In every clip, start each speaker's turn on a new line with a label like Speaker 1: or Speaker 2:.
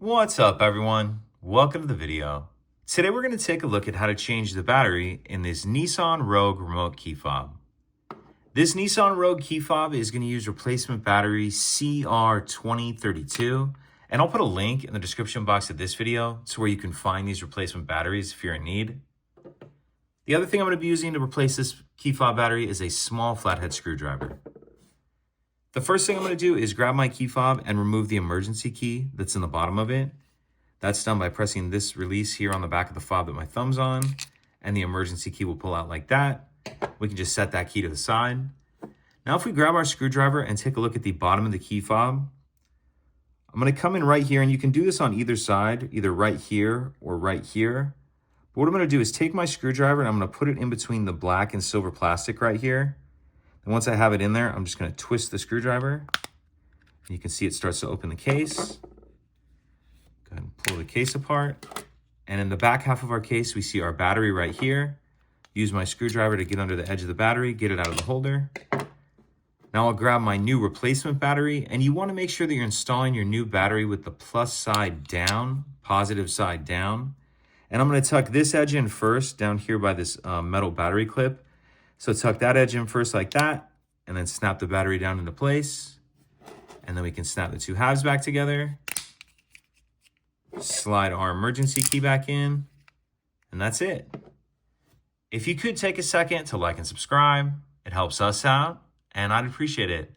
Speaker 1: What's up, everyone? Welcome to the video. Today we're going to take a look at how to change the battery in this Nissan Rogue remote key fob. This Nissan Rogue key fob is going to use replacement battery CR2032, and I'll put a link in the description box of this video to where you can find these replacement batteries if you're in need. The other thing I'm going to be using to replace this key fob battery is a small flathead screwdriver. The first thing I'm going to do is grab my key fob and remove the emergency key that's in the bottom of it. That's done by pressing this release here on the back of the fob that my thumb's on, and the emergency key will pull out like that. We can just set that key to the side. Now if we grab our screwdriver and take a look at the bottom of the key fob, I'm going to come in right here, and you can do this on either side, either right here or right here. But what I'm going to do is take my screwdriver and I'm going to put it in between the black and silver plastic right here. And once I have it in there, I'm just going to twist the screwdriver. You can see it starts to open the case. Go ahead and pull the case apart. And in the back half of our case, we see our battery right here. Use my screwdriver to get under the edge of the battery, get it out of the holder. Now I'll grab my new replacement battery, and you want to make sure that you're installing your new battery with the plus side down, positive side down. And I'm going to tuck this edge in first down here by this metal battery clip. So tuck that edge in first like that, and then snap the battery down into place. And then we can snap the two halves back together. Slide our emergency key back in, and that's it. If you could take a second to like and subscribe, it helps us out, and I'd appreciate it.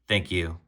Speaker 1: Thank you.